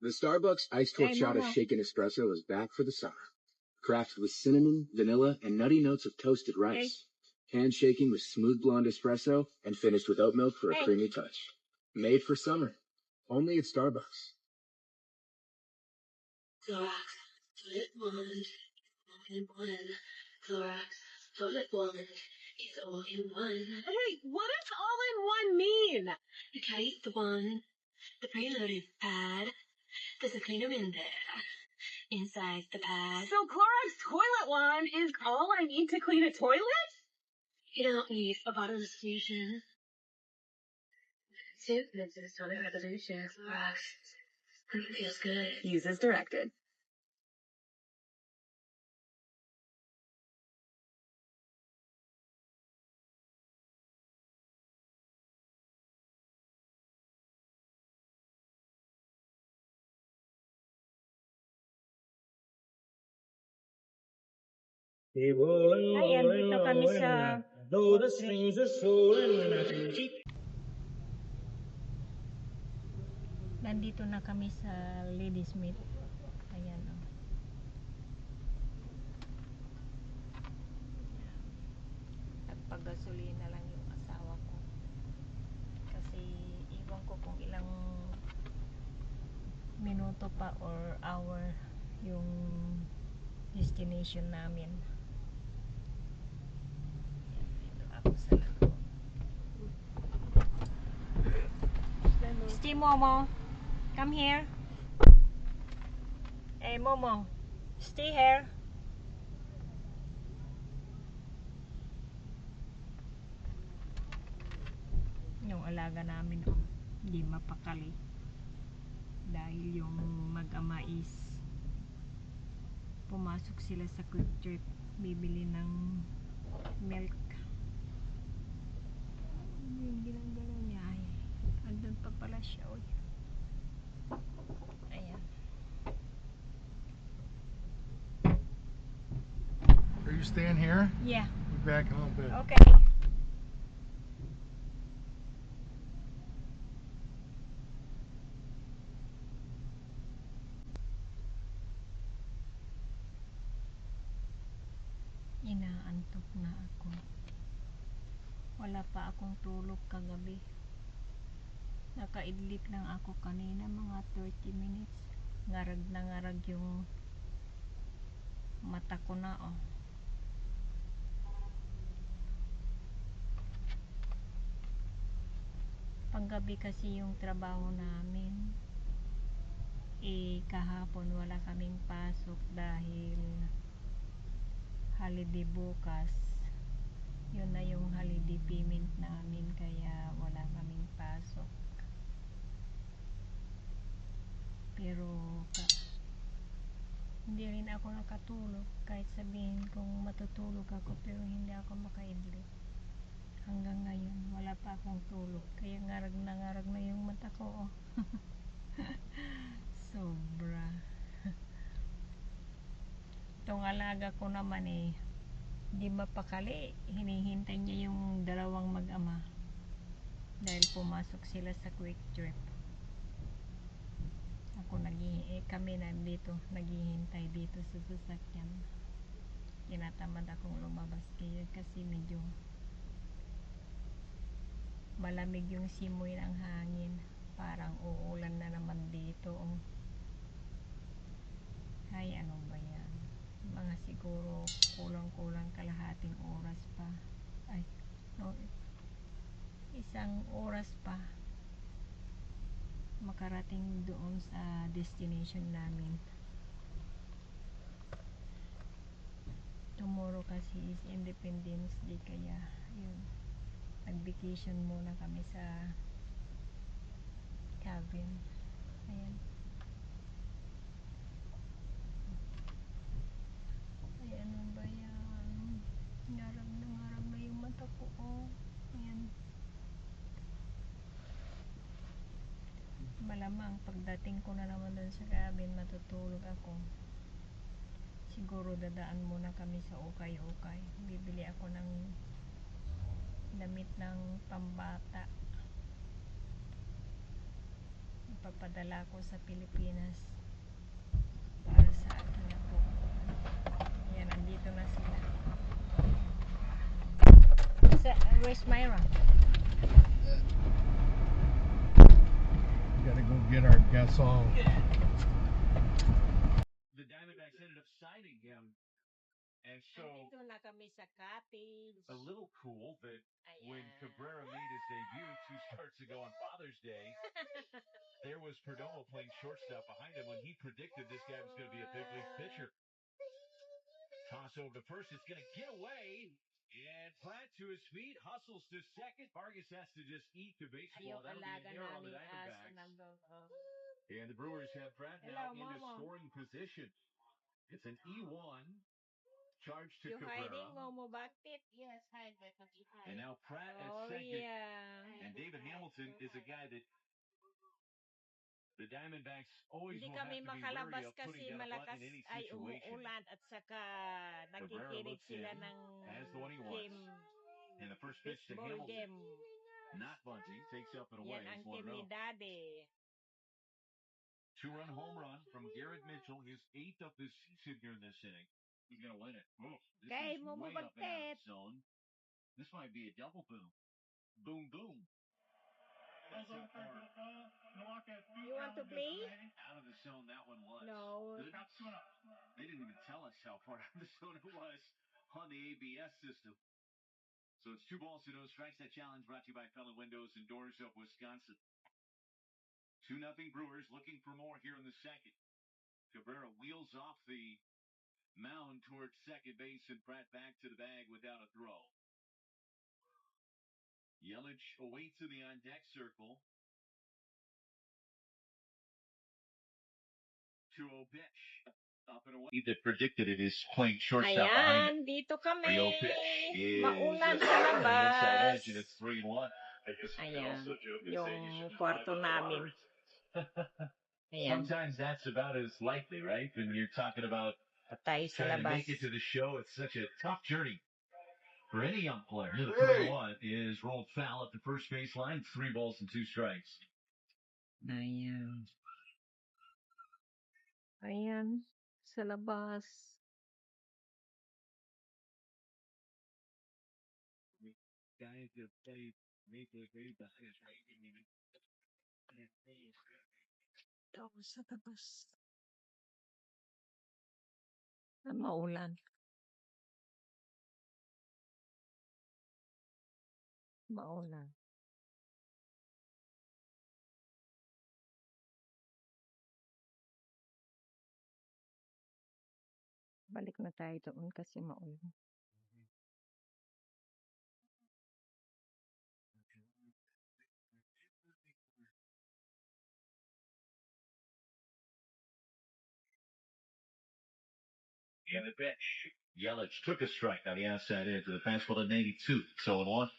The Starbucks iced horchata shaken espresso is back for the summer. Crafted with cinnamon, vanilla, and nutty notes of toasted rice. Handshaking with smooth blonde espresso and finished with oat milk for a creamy touch. Made for summer. Only at Starbucks. Clorox Toilet Wand, all-in-one. Clorox Toilet Wand is all-in-one. Hey, what does all-in-one mean? Okay, the wand, the preloaded pad, there's a cleaner in there. Inside the pad. So Clorox Toilet Wand is all I need to clean a toilet? You don't need a bottomless solution. Soup mixes toilet revolution. Clorox. Clean feels good. Use as directed. Ayan, dito kami sa Though the strings are swollen when I can keep. Nandito na kami sa Ladysmith. Ayan o. Nagpagasolina lang yung asawa ko. Kasi iwan ko kung ilang minuto pa or hour yung destination namin. Stay, Momo. Come here. Hey, Momo. Stay here. Yung alaga namin, oh, hindi mapakali. Dahil yung mag-ama is pumasok sila sa quick trip. Bibili ng milk. Yung ginagalaw niya ay andun pa pala siya, oy. Ayan. Are you staying here? Yeah. Be back in a little bit. Okay. Inaantok na ako. Wala pa akong tulog kagabi. Nakaidlip lang ako kanina mga 30 minutes. Ngarag na ngarag yung mata ko na, oh. Panggabi kasi yung trabaho namin. Kahapon wala kaming pasok dahil holiday bukas. Yun na yung holiday payment namin, kaya wala kaming pasok. Pero hindi rin ako nakatulog. Kahit sabihin kong matutulog ako, pero hindi ako makaidlip. Hanggang ngayon wala pa akong tulog, kaya ngarag na yung mata ko, oh. Sobra. Itong alaga ko naman di mapakali. Hinihintay niya yung dalawang mag-ama dahil pumasok sila sa quick trip. Ako kami nandito naghihintay dito sa sasakyan. Tinatamad akong lumabas kasi medyo malamig yung simoy ng hangin. Parang uulan na naman dito, oh. Ay, ano ba yan? Mga siguro kulang-kulang kalahating oras pa. Ay, no, isang oras pa makarating doon sa destination namin. Tomorrow kasi is Independence Day, kaya yun, nag-vacation muna kami sa cabin. Ayan. Ay, ano ba yan? Ngarag na yung mata ko, oh. Ayan. Malamang pagdating ko na naman dun sa cabin, matutulog ako. Siguro dadaan muna kami sa ukay-ukay. Bibili ako ng damit ng pambata. ipapadala ko sa Pilipinas para sa aking apo. Yan, andito na sila. Where's Myra? We gotta go get our Gasol. The Diamondbacks ended up signing him. And so, Andito na kami sa cottage. a little cool that when Ayan. Cabrera made his debut 2 starts ago on Father's Day, there was Perdomo playing shortstop behind him when he predicted this guy was going to be a big league pitcher. Toss over to first, it's going to get away. And Platt to his feet, hustles to second. Vargas has to just eat the baseball. Yung That'll be alaga an error on the naming aso Diamondbacks. nandun. Oh. And the Brewers have Pratt Hello, now into Momo. scoring position. It's an E1 charge to You hiding, Cabrera. Momo Baktit? Yes, hi, Becca. Hi. And now Pratt at Oh, second. yeah. And David Hamilton is a guy that the Diamondbacks always Hindi will have kami to be wary makalabas of putting kasi down a malakas button in any ay situation. umuulan at saka Cabrera nakikinig looks sila in, ng has the one he wants. game, And the first pitch to baseball Hamilton. game. Not bunting, takes up and away. Yan ang He's team 1-0. ni Daddy. 2-run home run from Garrett Mitchell, his 8th of the season here in this inning. He's going to win it. Oh, this Okay, is Momo way up and out Bagtet. of the zone. This might be a double boom. Boom, boom. You want to play? Out of the zone, that one was. No. Good. They didn't even tell us how far out of the zone it was on the ABS system. So it's 2 balls to no strikes. That challenge brought to you by Fella Windows and Doors of Wisconsin. 2-0 Brewers looking for more here in the second. Cabrera wheels off the mound towards second base and Pratt back to the bag without a throw. Yelich awaits in the on-deck circle. 2-0 pitch. Up and away. That predicted it is playing shortstop behind Ayan, dito kami. 3-0 pitch is Maulan sa inside labas. edge and it's 3-1. Ayan, yung kwarto namin. Ayan, Sometimes that's about as likely, right? When you're talking about patay sa trying to labas. make it to the show, it's such a tough journey for any young player. The 3-1 is rolled foul at the first baseline. 3 balls and 2 strikes. Ayan. Ayan, sa labas. Guys that play Major League Ito sa labas. Maulan. Maulan. Balik na tayo doon kasi maulan. And the pitch. Yelich took a strike on the outside edge of the fastball to 92. So 1.